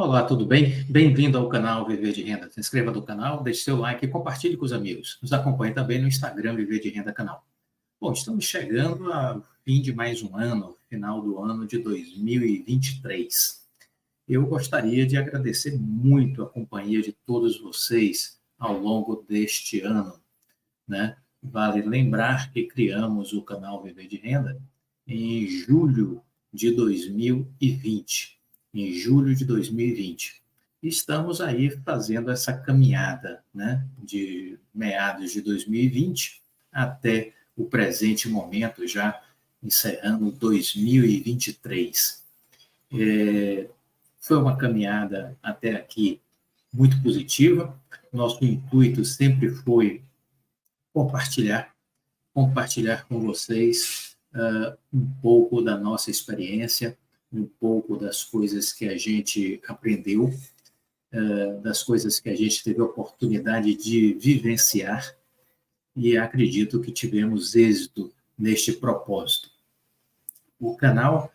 Olá, tudo bem? Bem-vindo ao canal Viver de Renda. Se inscreva no canal, deixe seu like e compartilhe com os amigos. Nos acompanhe também no Instagram Viver de Renda Canal. Bom, estamos chegando ao fim de mais um ano, final do ano de 2023. Eu gostaria de agradecer muito a companhia de todos vocês ao longo deste ano, né? Vale lembrar que criamos o canal Viver de Renda em julho de 2020. Em julho de 2020. Estamos aí fazendo essa caminhada, né, de meados de 2020 até o presente momento, já encerrando 2023. Foi uma caminhada até aqui muito positiva. Nosso intuito sempre foi compartilhar com vocês um pouco da nossa experiência, um pouco das coisas que a gente aprendeu, das coisas que a gente teve a oportunidade de vivenciar, e acredito que tivemos êxito neste propósito. O canal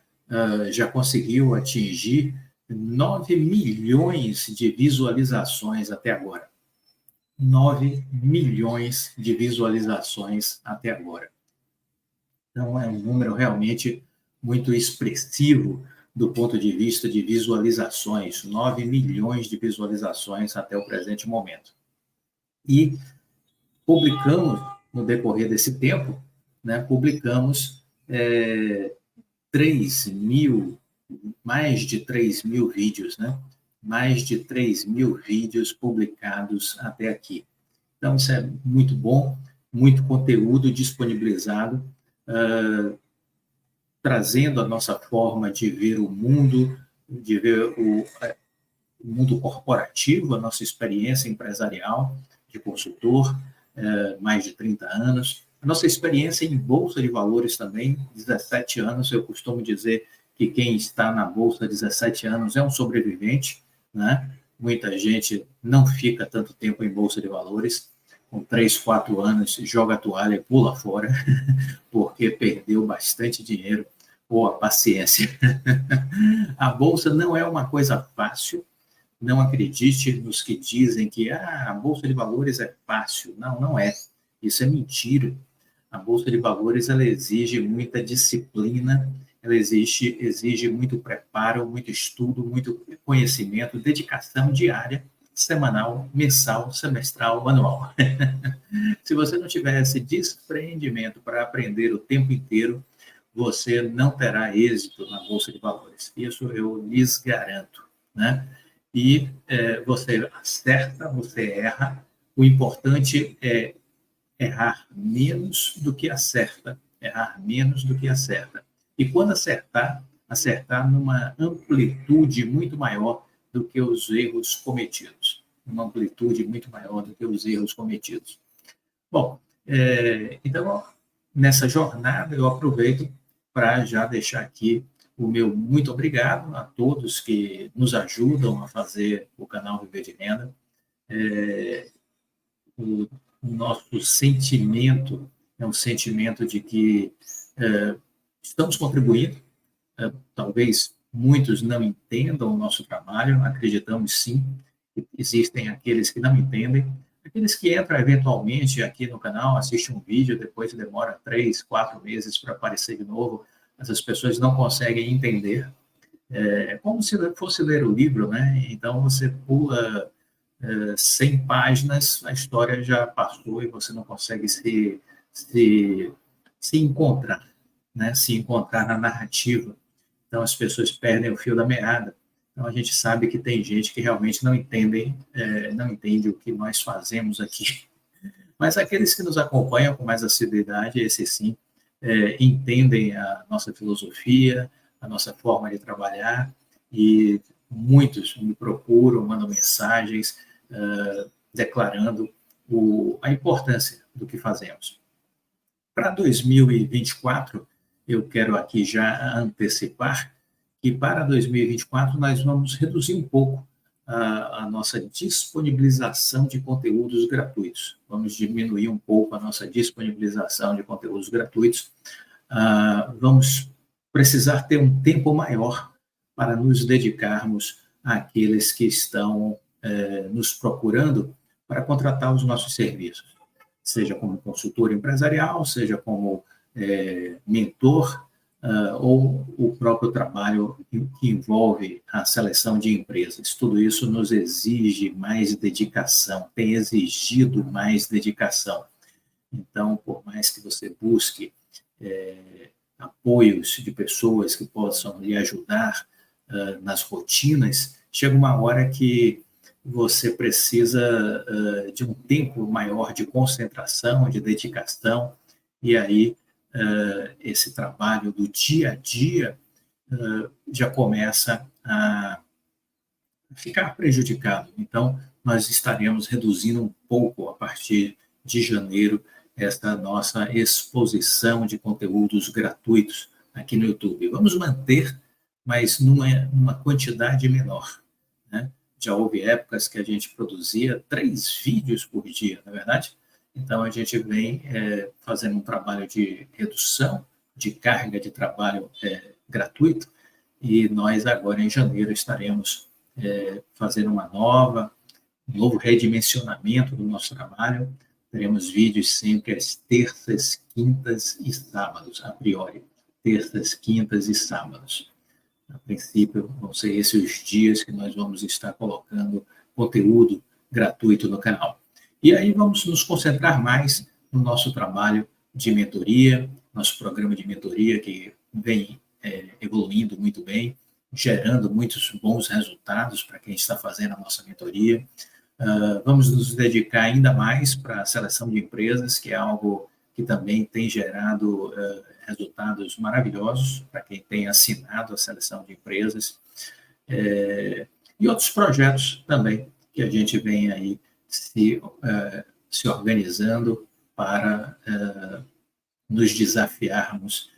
já conseguiu atingir 9 milhões de visualizações até agora. 9 milhões de visualizações até agora. Então, é um número realmente muito expressivo do ponto de vista de visualizações, 9 milhões de visualizações até o presente momento. E publicamos, no decorrer desse tempo, né, publicamos mais de 3 mil vídeos, né? Mais de 3 mil vídeos publicados até aqui. Então, isso é muito bom, muito conteúdo disponibilizado, trazendo a nossa forma de ver o mundo, de ver o mundo corporativo, a nossa experiência empresarial de consultor, mais de 30 anos, a nossa experiência em Bolsa de Valores também, 17 anos, eu costumo dizer que quem está na Bolsa há 17 anos é um sobrevivente, né? Muita gente não fica tanto tempo em Bolsa de Valores, com 3, 4 anos, joga a toalha e pula fora, porque perdeu bastante dinheiro ou a paciência. A Bolsa não é uma coisa fácil, não acredite nos que dizem que a Bolsa de Valores é fácil. Não, não é. Isso é mentira. A Bolsa de Valores ela exige muita disciplina, ela exige muito preparo, muito estudo, muito conhecimento, dedicação diária, semanal, mensal, semestral, anual. Se você não tiver esse desprendimento para aprender o tempo inteiro, você não terá êxito na Bolsa de Valores. Isso eu lhes garanto, né? E você acerta, você erra. O importante é errar menos do que acerta. Errar menos do que acerta. E quando acertar numa amplitude muito maior do que os erros cometidos. Uma amplitude muito maior do que os erros cometidos. Bom, então, nessa jornada, eu aproveito para já deixar aqui o meu muito obrigado a todos que nos ajudam a fazer o canal Viver de Renda. O nosso sentimento é um sentimento de que estamos contribuindo. Talvez muitos não entendam o nosso trabalho, acreditamos sim, que existem aqueles que não entendem, aqueles que entram eventualmente aqui no canal, assistem um vídeo, depois demora 3, 4 meses para aparecer de novo, essas pessoas não conseguem entender. É como se fosse ler o livro, né? Então você pula 100 páginas, a história já passou e você não consegue se encontrar, né? Se encontrar na narrativa. Então as pessoas perdem o fio da meada. Então a gente sabe que tem gente que realmente não entende o que nós fazemos aqui. Mas aqueles que nos acompanham com mais assiduidade, esses sim, entendem a nossa filosofia, a nossa forma de trabalhar, e muitos me procuram, mandam mensagens, declarando a importância do que fazemos. Para 2024, eu quero aqui já antecipar que para 2024 nós vamos reduzir um pouco a nossa disponibilização de conteúdos gratuitos. Vamos diminuir um pouco a nossa disponibilização de conteúdos gratuitos. Vamos precisar ter um tempo maior para nos dedicarmos àqueles que estão nos procurando para contratar os nossos serviços, seja como consultor empresarial, seja como mentor, ou o próprio trabalho que envolve a seleção de empresas. Tudo isso nos exige mais dedicação, tem exigido mais dedicação. Então, por mais que você busque apoios de pessoas que possam lhe ajudar nas rotinas, chega uma hora que você precisa de um tempo maior de concentração, de dedicação, e aí esse trabalho do dia a dia já começa a ficar prejudicado. Então, nós estaremos reduzindo um pouco, a partir de janeiro, esta nossa exposição de conteúdos gratuitos aqui no YouTube. Vamos manter, mas numa quantidade menor, né? Já houve épocas que a gente produzia 3 vídeos por dia, não é verdade? Então, a gente vem fazendo um trabalho de redução de carga de trabalho gratuito, e nós agora, em janeiro, estaremos fazendo um novo redimensionamento do nosso trabalho. Teremos vídeos sempre às terças, quintas e sábados, a priori. Terças, quintas e sábados. A princípio, vão ser esses os dias que nós vamos estar colocando conteúdo gratuito no canal. E aí vamos nos concentrar mais no nosso trabalho de mentoria, nosso programa de mentoria que vem evoluindo muito bem, gerando muitos bons resultados para quem está fazendo a nossa mentoria. Vamos nos dedicar ainda mais para a seleção de empresas, que é algo que também tem gerado resultados maravilhosos para quem tem assinado a seleção de empresas, e outros projetos também que a gente vem aí se organizando para nos desafiarmos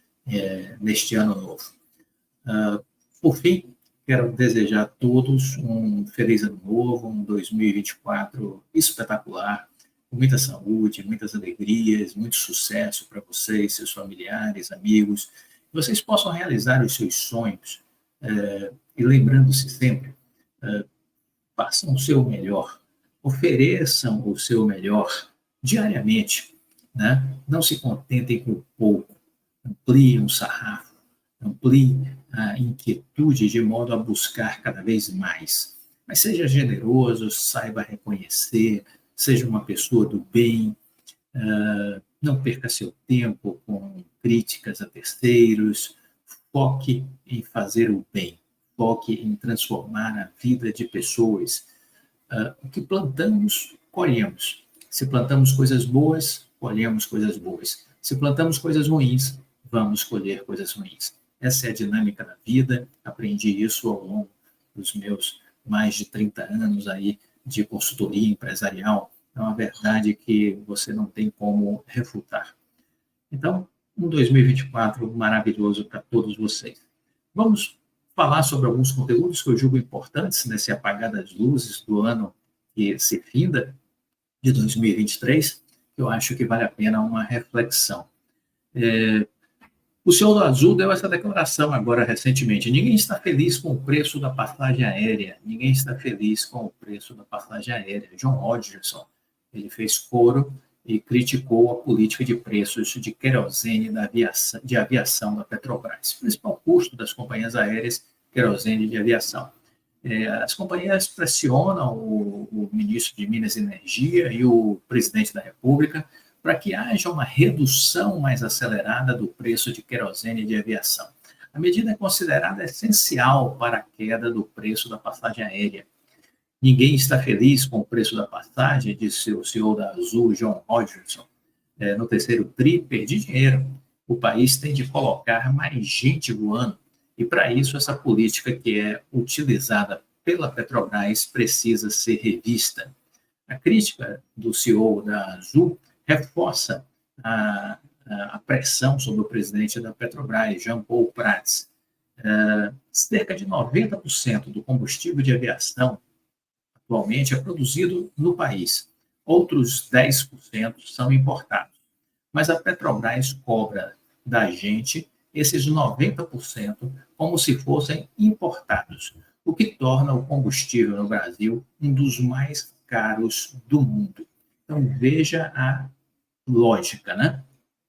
neste ano novo. Por fim, quero desejar a todos um feliz ano novo, um 2024 espetacular, com muita saúde, muitas alegrias, muito sucesso para vocês, seus familiares, amigos, que vocês possam realizar os seus sonhos, e lembrando-se sempre, façam o seu melhor, ofereçam o seu melhor diariamente, né? Não se contentem com pouco, ampliem o sarrafo, ampliem a inquietude de modo a buscar cada vez mais. Mas seja generoso, saiba reconhecer, seja uma pessoa do bem, não perca seu tempo com críticas a terceiros, foque em fazer o bem, foque em transformar a vida de pessoas. O que plantamos, colhemos. Se plantamos coisas boas, colhemos coisas boas. Se plantamos coisas ruins, vamos colher coisas ruins. Essa é a dinâmica da vida, aprendi isso ao longo dos meus mais de 30 anos aí de consultoria empresarial. É uma verdade que você não tem como refutar. Então, um 2024 maravilhoso para todos vocês. Vamos falar sobre alguns conteúdos que eu julgo importantes nesse apagar das luzes do ano que se finda, de 2023, que eu acho que vale a pena uma reflexão. O senhor do Azul deu essa declaração agora recentemente. Ninguém está feliz com o preço da passagem aérea. Ninguém está feliz com o preço da passagem aérea. John Hodgson, ele fez coro e criticou a política de preços de querosene de aviação da Petrobras. O principal custo das companhias aéreas, querosene de aviação. As companhias pressionam o ministro de Minas e Energia e o presidente da República para que haja uma redução mais acelerada do preço de querosene de aviação. A medida é considerada essencial para a queda do preço da passagem aérea. Ninguém está feliz com o preço da passagem, disse o CEO da Azul, John Hodgson. No terceiro tri, perdi dinheiro. O país tem de colocar mais gente voando. E, para isso, essa política que é utilizada pela Petrobras precisa ser revista. A crítica do CEO da Azul reforça a pressão sobre o presidente da Petrobras, Jean Paul Prats. Cerca de 90% do combustível de aviação atualmente é produzido no país. Outros 10% são importados. Mas a Petrobras cobra da gente esses 90% como se fossem importados, o que torna o combustível no Brasil um dos mais caros do mundo. Então, veja a lógica, né?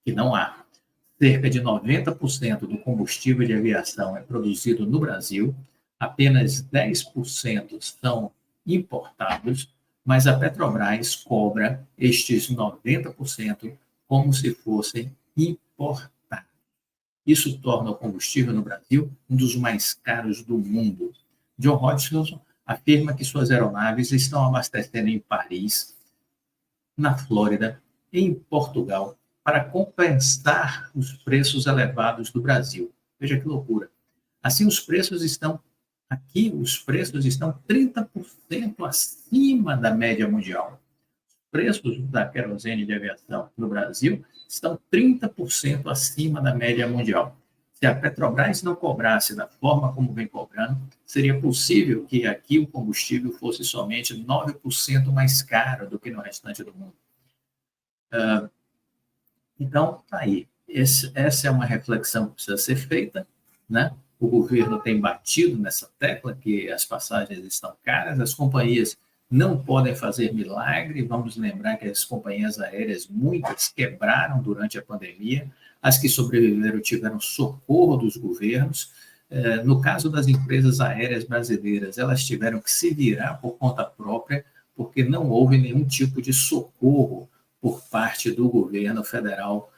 Que não há. Cerca de 90% do combustível de aviação é produzido no Brasil, apenas 10% são importados, mas a Petrobras cobra estes 90% como se fossem importados. Isso torna o combustível no Brasil um dos mais caros do mundo. John Hodgson afirma que suas aeronaves estão abastecendo em Paris, na Flórida, em Portugal, para compensar os preços elevados do Brasil. Veja que loucura. Assim, os preços estão 30% acima da média mundial. Os preços da querosene de aviação no Brasil estão 30% acima da média mundial. Se a Petrobras não cobrasse da forma como vem cobrando, seria possível que aqui o combustível fosse somente 9% mais caro do que no restante do mundo. Então, tá aí. Essa é uma reflexão que precisa ser feita, né? O governo tem batido nessa tecla que as passagens estão caras, as companhias não podem fazer milagre. Vamos lembrar que as companhias aéreas, muitas quebraram durante a pandemia, as que sobreviveram tiveram socorro dos governos. No caso das empresas aéreas brasileiras, elas tiveram que se virar por conta própria, porque não houve nenhum tipo de socorro por parte do governo federal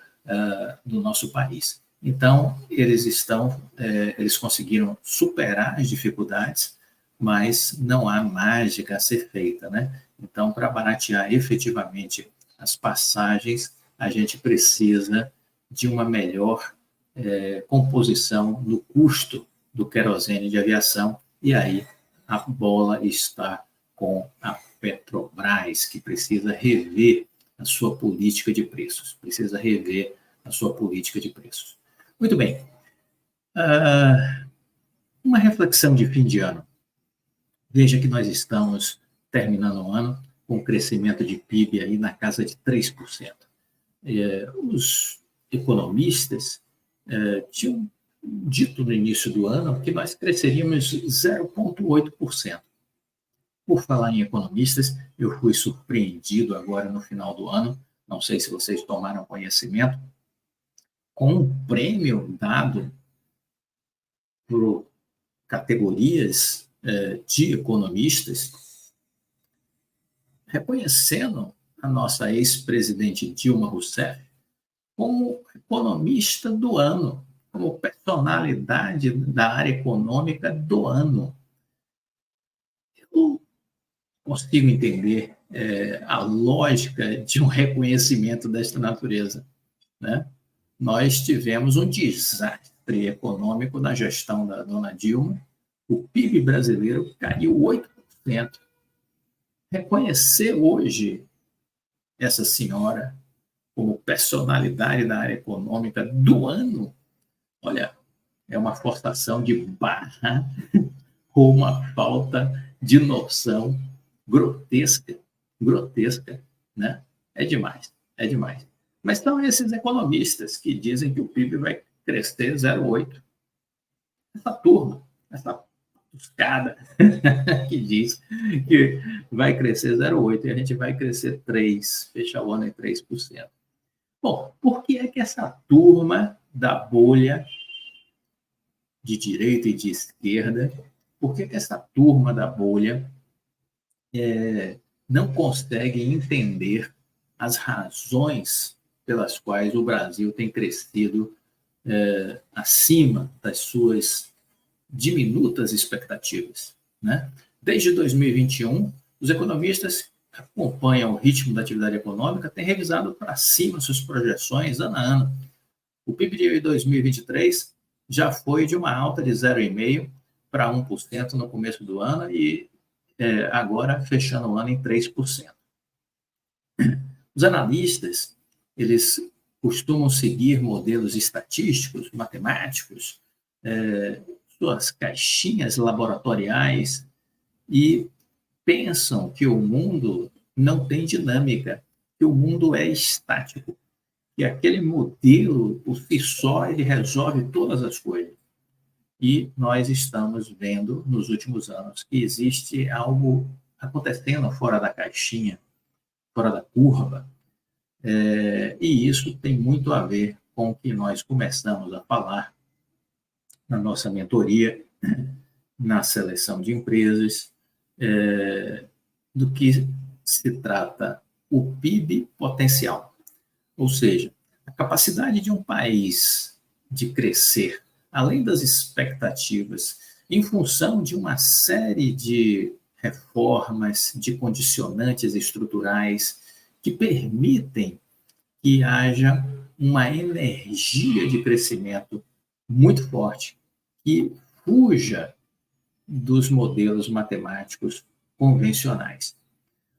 do nosso país. Então, eles conseguiram superar as dificuldades, mas não há mágica a ser feita, né? Então, para baratear efetivamente as passagens, a gente precisa de uma melhor composição no custo do querosene de aviação, e aí a bola está com a Petrobras, que precisa rever a sua política de preços. Muito bem. Uma reflexão de fim de ano. Veja que nós estamos terminando o ano com um crescimento de PIB aí na casa de 3%. Os economistas tinham dito no início do ano que nós cresceríamos 0,8%. Por falar em economistas, eu fui surpreendido agora no final do ano, não sei se vocês tomaram conhecimento, com um prêmio dado por categorias de economistas, reconhecendo a nossa ex-presidente Dilma Rousseff como economista do ano, como personalidade da área econômica do ano. Eu consigo entender a lógica de um reconhecimento desta natureza, né? Nós tivemos um desastre econômico na gestão da dona Dilma, o PIB brasileiro caiu 8%. Reconhecer hoje essa senhora como personalidade da área econômica do ano, olha, é uma forçação de barra ou uma falta de noção grotesca, né? É demais. Mas são esses economistas que dizem que o PIB vai crescer 0,8%. Essa turma, essa buscada que diz que vai crescer 0,8% e a gente vai crescer 3%, fechar o ano em 3%. Bom, por que é que essa turma da bolha de direita e de esquerda, por que essa turma da bolha não consegue entender as razões pelas quais o Brasil tem crescido acima das suas diminutas expectativas, né? Desde 2021, os economistas que acompanham o ritmo da atividade econômica têm revisado para cima suas projeções ano a ano. O PIB de 2023 já foi de uma alta de 0,5% para 1% no começo do ano e agora fechando o ano em 3%. Os analistas, eles costumam seguir modelos estatísticos, matemáticos, suas caixinhas laboratoriais e pensam que o mundo não tem dinâmica, que o mundo é estático, que aquele modelo, por si só, ele resolve todas as coisas. E nós estamos vendo, nos últimos anos, que existe algo acontecendo fora da caixinha, fora da curva, e isso tem muito a ver com o que nós começamos a falar na nossa mentoria, na seleção de empresas, do que se trata o PIB potencial. Ou seja, a capacidade de um país de crescer, além das expectativas, em função de uma série de reformas, de condicionantes estruturais que permitem que haja uma energia de crescimento muito forte, que fuja dos modelos matemáticos convencionais.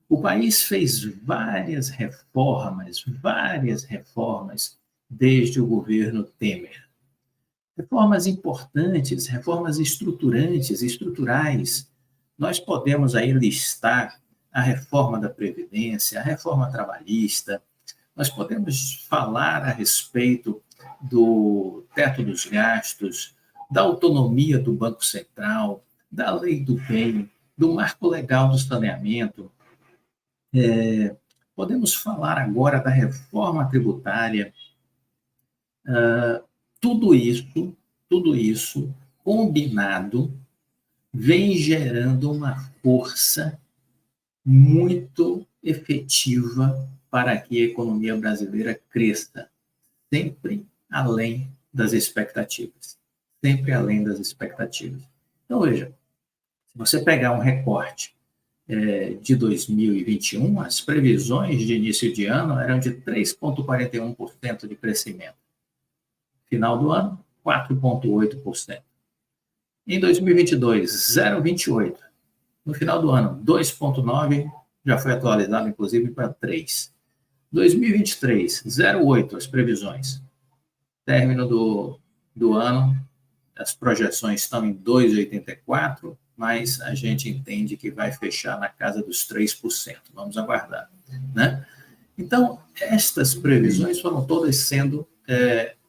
O país fez várias reformas desde o governo Temer. Reformas importantes, reformas estruturantes, estruturais. Nós podemos aí listar a reforma da Previdência, a reforma trabalhista, nós podemos falar a respeito do teto dos gastos, da autonomia do Banco Central, da lei do bem, do marco legal do saneamento. Podemos falar agora da reforma tributária. Tudo isso combinado vem gerando uma força muito efetiva para que a economia brasileira cresça, sempre além das expectativas. Sempre além das expectativas. Então, veja, se você pegar um recorte de 2021, as previsões de início de ano eram de 3,41% de crescimento. Final do ano, 4,8%. Em 2022, 0,28%. No final do ano, 2,9%, já foi atualizado, inclusive, para 3%. 2023, 0,8% as previsões. Término do ano, as projeções estão em 2,84%, mas a gente entende que vai fechar na casa dos 3%. Vamos aguardar, né? Então, estas previsões foram todas sendo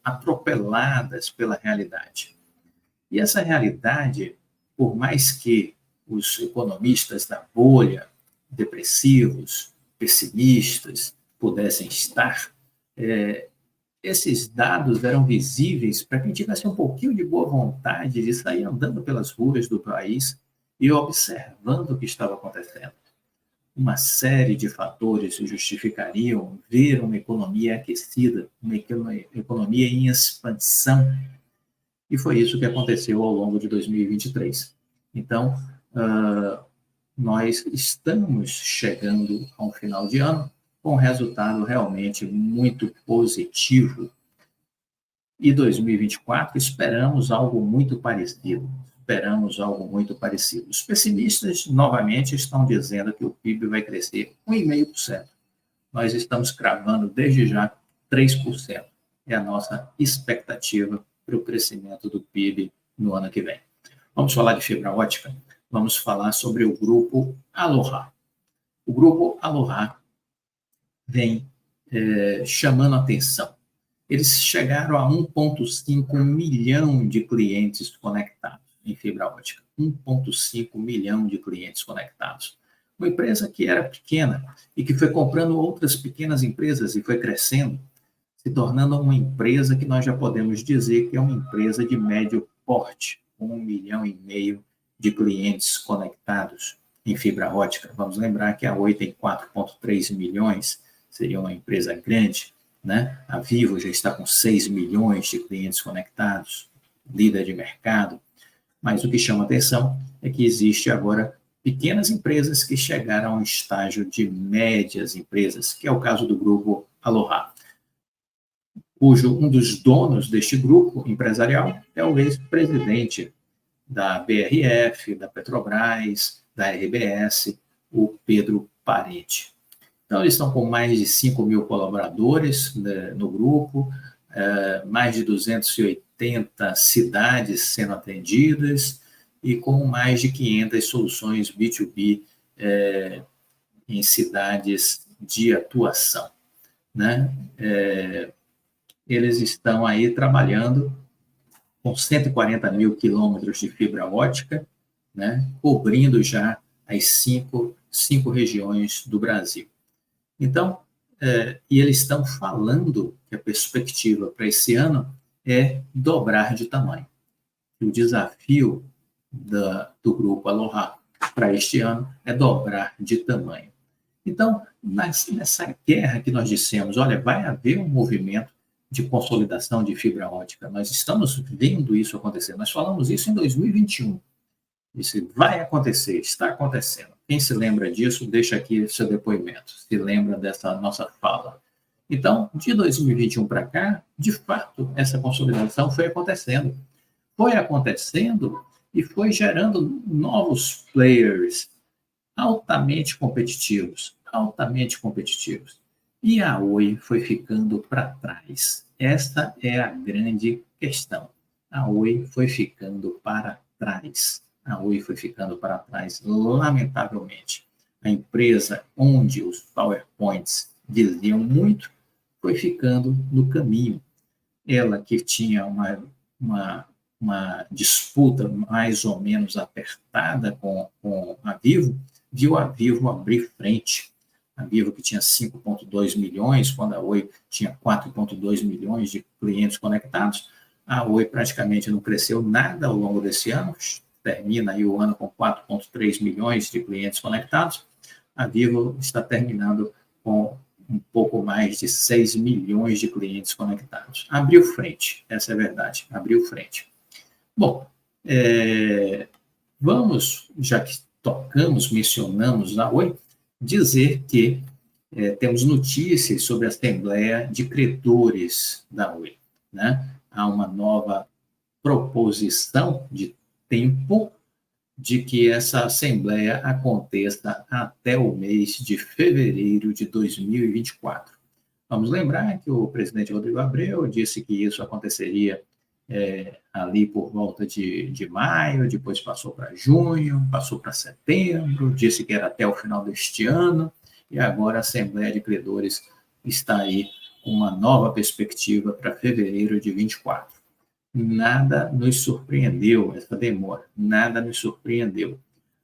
atropeladas pela realidade. E essa realidade, por mais que os economistas da bolha, depressivos, pessimistas, pudessem estar, esses dados eram visíveis para quem tivesse um pouquinho de boa vontade de sair andando pelas ruas do país e observando o que estava acontecendo. Uma série de fatores justificariam ver uma economia aquecida, uma economia em expansão, e foi isso que aconteceu ao longo de 2023. Então, nós estamos chegando a um final de ano com um resultado realmente muito positivo. E 2024 esperamos algo muito parecido. Os pessimistas, novamente, estão dizendo que o PIB vai crescer 1,5%. Nós estamos cravando desde já 3%. É a nossa expectativa para o crescimento do PIB no ano que vem. Vamos falar de fibra ótica? Vamos falar sobre o grupo Aloha. O grupo Aloha vem chamando a atenção. Eles chegaram a 1,5 milhão de clientes conectados em fibra ótica. 1,5 milhão de clientes conectados. Uma empresa que era pequena e que foi comprando outras pequenas empresas e foi crescendo, se tornando uma empresa que nós já podemos dizer que é uma empresa de médio porte, com 1,5 milhão de clientes conectados em fibra ótica. Vamos lembrar que a Oi tem 4,3 milhões, seria uma empresa grande, né? A Vivo já está com 6 milhões de clientes conectados, líder de mercado. Mas o que chama atenção é que existe agora pequenas empresas que chegaram a um estágio de médias empresas, que é o caso do grupo Aloha, cujo um dos donos deste grupo empresarial é o ex-presidente da BRF, da Petrobras, da RBS, o Pedro Parente. Então, eles estão com mais de 5 mil colaboradores, né, no grupo, mais de 280 cidades sendo atendidas e com mais de 500 soluções B2B em cidades de atuação, né? Eles estão aí trabalhando com 140 mil quilômetros de fibra ótica, né, cobrindo já as cinco regiões do Brasil. Então, e eles estão falando que a perspectiva para esse ano é dobrar de tamanho. O desafio do grupo Aloha para este ano é dobrar de tamanho. Então, nessa guerra que nós dissemos, olha, vai haver um movimento de consolidação de fibra ótica. Nós estamos vendo isso acontecer. Nós falamos isso em 2021. Isso vai acontecer, está acontecendo. Quem se lembra disso, deixa aqui seu depoimento, se lembra dessa nossa fala. Então, de 2021 para cá, de fato, essa consolidação foi acontecendo. Foi acontecendo e foi gerando novos players altamente competitivos. E a Oi foi ficando para trás. Esta é a grande questão. A Oi foi ficando para trás. Lamentavelmente. A empresa onde os PowerPoints diziam muito foi ficando no caminho. Ela que tinha uma disputa mais ou menos apertada com a Vivo, viu a Vivo abrir frente. A Vivo, que tinha 5,2 milhões, quando a Oi tinha 4,2 milhões de clientes conectados, a Oi praticamente não cresceu nada ao longo desse ano, termina aí o ano com 4,3 milhões de clientes conectados. A Vivo está terminando com um pouco mais de 6 milhões de clientes conectados. Abriu frente, essa é a verdade, abriu frente. Bom, vamos, já que mencionamos a Oi, dizer que temos notícias sobre a Assembleia de Credores da Oi, né? Há uma nova proposição de tempo de que essa Assembleia aconteça até o mês de fevereiro de 2024. Vamos lembrar que o presidente Rodrigo Abreu disse que isso aconteceria ali por volta de maio, depois passou para junho, passou para setembro, disse que era até o final deste ano, e agora a Assembleia de Credores está aí com uma nova perspectiva para fevereiro de 24. Nada nos surpreendeu essa demora, nada nos surpreendeu.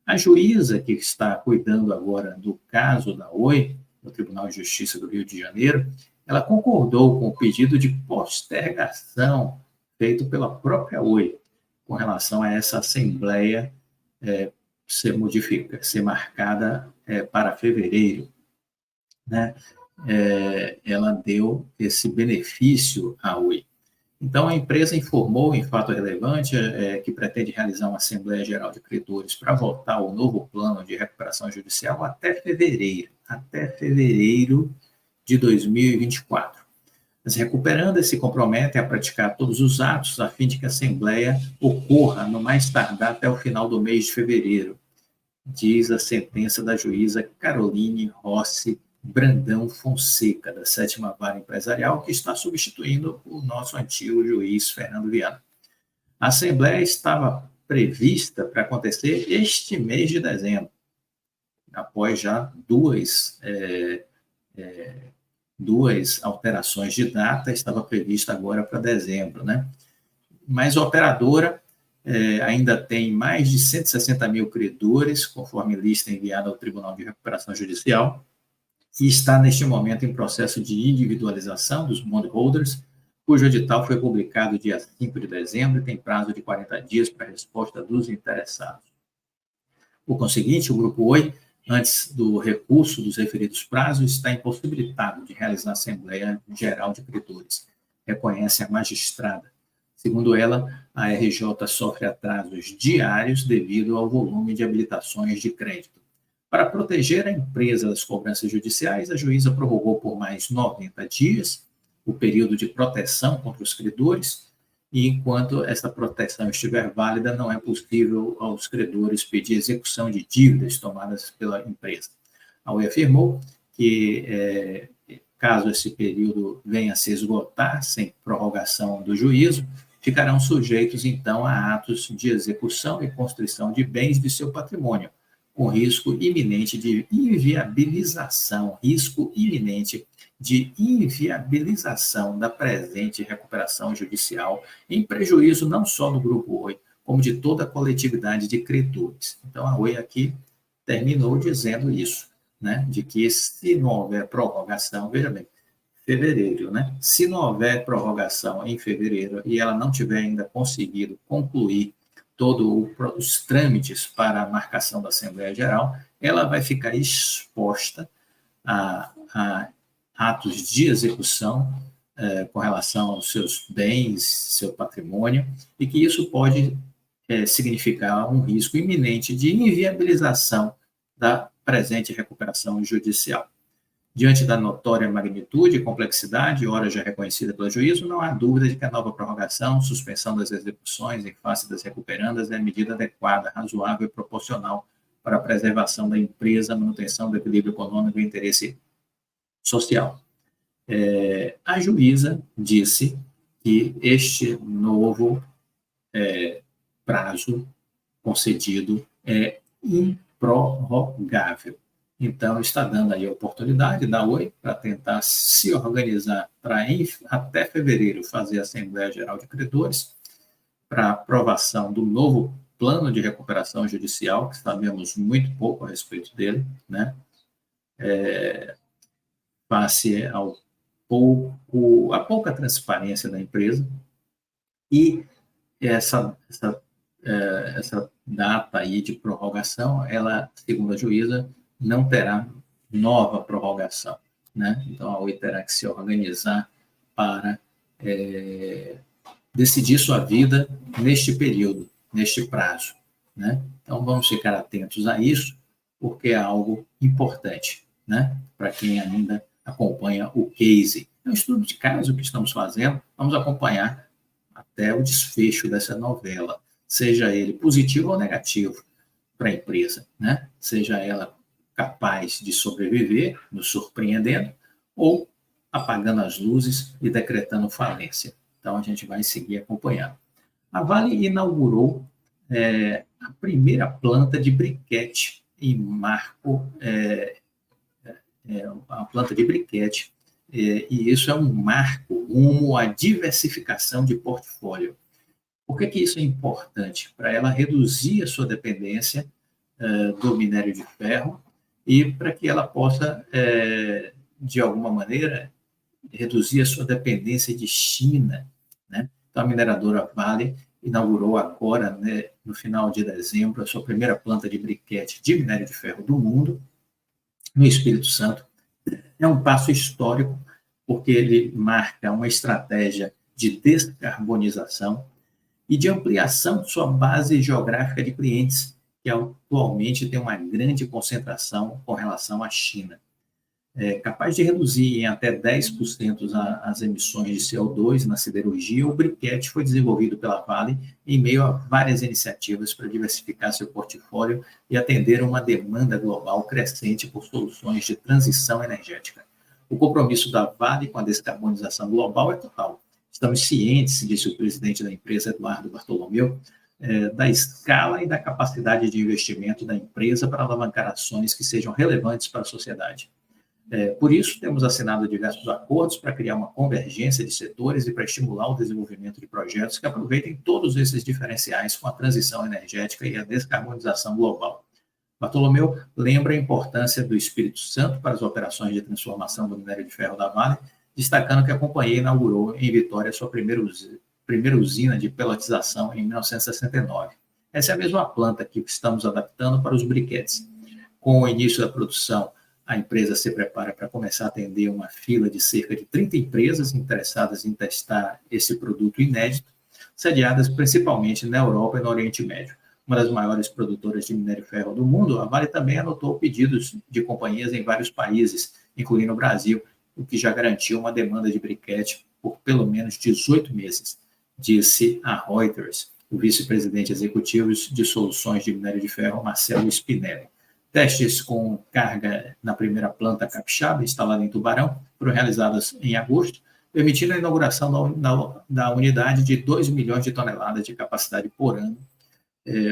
A juíza que está cuidando agora do caso da Oi, no Tribunal de Justiça do Rio de Janeiro, ela concordou com o pedido de postergação feito pela própria Oi, com relação a essa assembleia ser marcada para fevereiro, né? Ela deu esse benefício à Oi. Então, a empresa informou, em fato relevante, que pretende realizar uma Assembleia Geral de Credores para votar o novo plano de recuperação judicial até fevereiro de 2024. As recuperandas se comprometem a praticar todos os atos a fim de que a Assembleia ocorra no mais tardar até o final do mês de fevereiro, diz a sentença da juíza Caroline Rossi Brandão Fonseca, da 7ª Vara Empresarial, que está substituindo o nosso antigo juiz Fernando Viana. A Assembleia estava prevista para acontecer este mês de dezembro, após já duas alterações de data, estava prevista agora para dezembro, né? Mas a operadora ainda tem mais de 160 mil credores, conforme lista enviada ao Tribunal de Recuperação Judicial, e está, neste momento, em processo de individualização dos bondholders, cujo edital foi publicado dia 5 de dezembro e tem prazo de 40 dias para a resposta dos interessados. Por conseguinte, o Grupo Oi, antes do recurso dos referidos prazos, está impossibilitado de realizar a Assembleia Geral de Credores, reconhece a magistrada. Segundo ela, a RJ sofre atrasos diários devido ao volume de habilitações de crédito. Para proteger a empresa das cobranças judiciais, a juíza prorrogou por mais 90 dias o período de proteção contra os credores, e enquanto essa proteção estiver válida, não é possível aos credores pedir execução de dívidas tomadas pela empresa. A Oi afirmou que, caso esse período venha a se esgotar sem prorrogação do juízo, ficarão sujeitos, então, a atos de execução e constrição de bens de seu patrimônio, com risco iminente de inviabilização, da presente recuperação judicial, em prejuízo não só do Grupo Oi, como de toda a coletividade de credores. Então, a Oi aqui terminou dizendo isso, né, de que se não houver prorrogação, veja bem, fevereiro, né, se não houver prorrogação em fevereiro e ela não tiver ainda conseguido concluir todos os trâmites para a marcação da Assembleia Geral, ela vai ficar exposta a atos de execução com relação aos seus bens, seu patrimônio, e que isso pode significar um risco iminente de inviabilização da presente recuperação judicial. Diante da notória magnitude e complexidade, ora já reconhecida pelo juízo, não há dúvida de que a nova prorrogação, suspensão das execuções em face das recuperandas é a medida adequada, razoável e proporcional para a preservação da empresa, manutenção do equilíbrio econômico e interesse social. A juíza disse que este novo prazo concedido é improrrogável. Então, está dando aí a oportunidade da Oi para tentar se organizar para, até fevereiro, fazer a Assembleia Geral de Credores para aprovação do novo plano de recuperação judicial, que sabemos muito pouco a respeito dele, né? Face a pouca transparência da empresa, e essa data aí de prorrogação, ela, segundo a juíza, não terá nova prorrogação, né? Então, a Oi terá que se organizar para decidir sua vida neste período, neste prazo, né? Então, vamos ficar atentos a isso, porque é algo importante, né? Para quem ainda acompanha o case. É um estudo de caso que estamos fazendo, vamos acompanhar até o desfecho dessa novela, seja ele positivo ou negativo para a empresa, né? Seja ela capaz de sobreviver, nos surpreendendo, ou apagando as luzes e decretando falência. Então, a gente vai seguir acompanhando. A Vale inaugurou a primeira planta de briquete em marco, a planta de briquete, e isso é um marco rumo à diversificação de portfólio. Por que isso é importante? Para ela reduzir a sua dependência do minério de ferro e para que ela possa, de alguma maneira, reduzir a sua dependência de China, né? Então, a mineradora Vale inaugurou agora, né, no final de dezembro, a sua primeira planta de briquete de minério de ferro do mundo, no Espírito Santo. É um passo histórico, porque ele marca uma estratégia de descarbonização e de ampliação de sua base geográfica de clientes, que atualmente tem uma grande concentração com relação à China. Capaz de reduzir em até 10% as emissões de CO2 na siderurgia, o briquete foi desenvolvido pela Vale em meio a várias iniciativas para diversificar seu portfólio e atender uma demanda global crescente por soluções de transição energética. O compromisso da Vale com a descarbonização global é total. Estamos cientes, disse o presidente da empresa, Eduardo Bartolomeu, da escala e da capacidade de investimento da empresa para alavancar ações que sejam relevantes para a sociedade. Por isso, temos assinado diversos acordos para criar uma convergência de setores e para estimular o desenvolvimento de projetos que aproveitem todos esses diferenciais com a transição energética e a descarbonização global. Bartolomeu lembra a importância do Espírito Santo para as operações de transformação do minério de ferro da Vale, destacando que a companhia inaugurou em Vitória sua primeira usina de peletização em 1969. Essa é a mesma planta que estamos adaptando para os briquetes. Com o início da produção, a empresa se prepara para começar a atender uma fila de cerca de 30 empresas interessadas em testar esse produto inédito, sediadas principalmente na Europa e no Oriente Médio. Uma das maiores produtoras de minério de ferro do mundo, a Vale também anotou pedidos de companhias em vários países, incluindo o Brasil, o que já garantiu uma demanda de briquete por pelo menos 18 meses, disse a Reuters, o vice-presidente executivo de soluções de minério de ferro, Marcelo Spinelli. Testes com carga na primeira planta capixaba, instalada em Tubarão, foram realizados em agosto, permitindo a inauguração da unidade de 2 milhões de toneladas de capacidade por ano,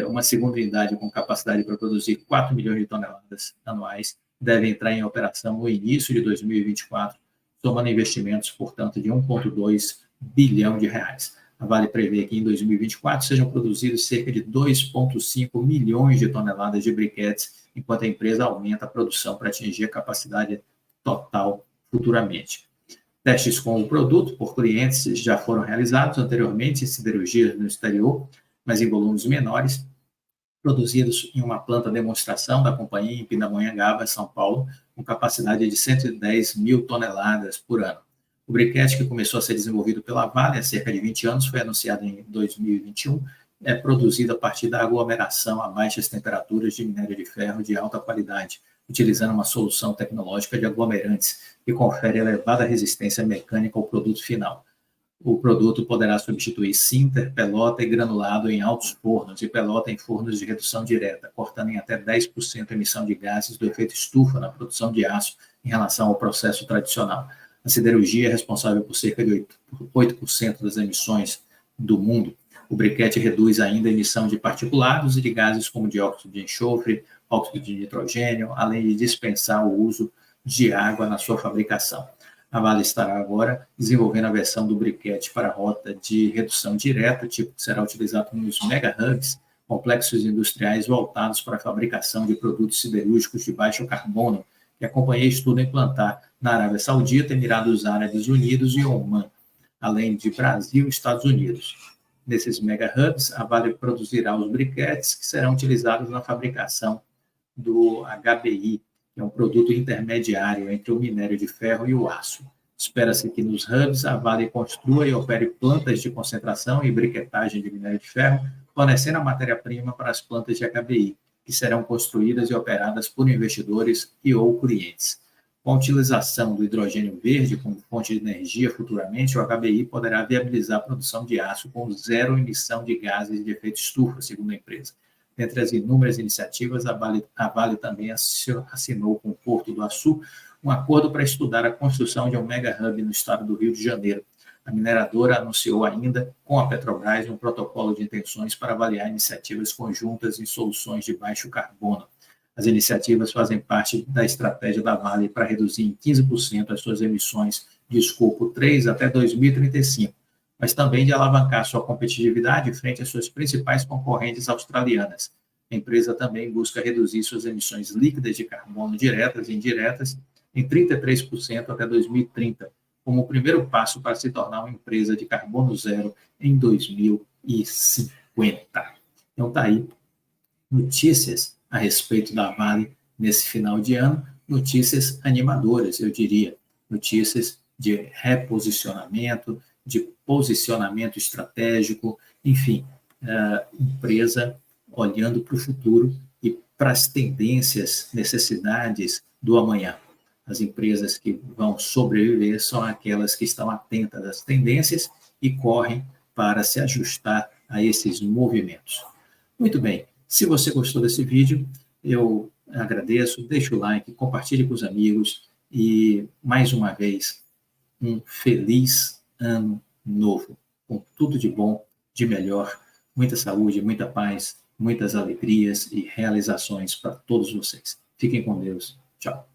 uma segunda unidade com capacidade para produzir 4 milhões de toneladas anuais deve entrar em operação no início de 2024, somando investimentos, portanto, de 1,2 bilhão de reais. A Vale prevê que em 2024 sejam produzidos cerca de 2,5 milhões de toneladas de briquetes, enquanto a empresa aumenta a produção para atingir a capacidade total futuramente. Testes com o produto por clientes já foram realizados anteriormente em siderurgias no exterior, mas em volumes menores, produzidos em uma planta demonstração da companhia em Pindamonhangaba, São Paulo, com capacidade de 110 mil toneladas por ano. O briquete, que começou a ser desenvolvido pela Vale há cerca de 20 anos, foi anunciado em 2021, é produzido a partir da aglomeração a baixas temperaturas de minério de ferro de alta qualidade, utilizando uma solução tecnológica de aglomerantes, que confere elevada resistência mecânica ao produto final. O produto poderá substituir sinter, pelota e granulado em altos fornos e pelota em fornos de redução direta, cortando em até 10% a emissão de gases do efeito estufa na produção de aço em relação ao processo tradicional. A siderurgia é responsável por cerca de 8% das emissões do mundo. O briquete reduz ainda a emissão de particulados e de gases como dióxido de enxofre, óxido de nitrogênio, além de dispensar o uso de água na sua fabricação. A Vale estará agora desenvolvendo a versão do briquete para a rota de redução direta, tipo que será utilizado nos mega hubs, complexos industriais voltados para a fabricação de produtos siderúrgicos de baixo carbono, que a companhia estuda implantar na Arábia Saudita, Emirados Árabes Unidos e Omã, além de Brasil e Estados Unidos. Nesses mega hubs, a Vale produzirá os briquetes que serão utilizados na fabricação do HBI, que é um produto intermediário entre o minério de ferro e o aço. Espera-se que nos hubs a Vale construa e opere plantas de concentração e briquetagem de minério de ferro, fornecendo a matéria-prima para as plantas de HBI, que serão construídas e operadas por investidores e ou clientes. Com a utilização do hidrogênio verde como fonte de energia futuramente, o HBI poderá viabilizar a produção de aço com zero emissão de gases de efeito estufa, segundo a empresa. Dentre as inúmeras iniciativas, a Vale também assinou com o Porto do Açu um acordo para estudar a construção de um mega hub no estado do Rio de Janeiro. A mineradora anunciou ainda, com a Petrobras, um protocolo de intenções para avaliar iniciativas conjuntas em soluções de baixo carbono. As iniciativas fazem parte da estratégia da Vale para reduzir em 15% as suas emissões de escopo 3 até 2035, mas também de alavancar sua competitividade frente às suas principais concorrentes australianas. A empresa também busca reduzir suas emissões líquidas de carbono diretas e indiretas em 33% até 2030, como o primeiro passo para se tornar uma empresa de carbono zero em 2050. Então, está aí notícias a respeito da Vale nesse final de ano, notícias animadoras, eu diria, notícias de reposicionamento, de posicionamento estratégico, enfim, empresa olhando para o futuro e para as tendências, necessidades do amanhã. As empresas que vão sobreviver são aquelas que estão atentas às tendências e correm para se ajustar a esses movimentos. Muito bem, se você gostou desse vídeo, eu agradeço, deixe o like, compartilhe com os amigos e, mais uma vez, um feliz ano novo, com tudo de bom, de melhor, muita saúde, muita paz, muitas alegrias e realizações para todos vocês. Fiquem com Deus. Tchau.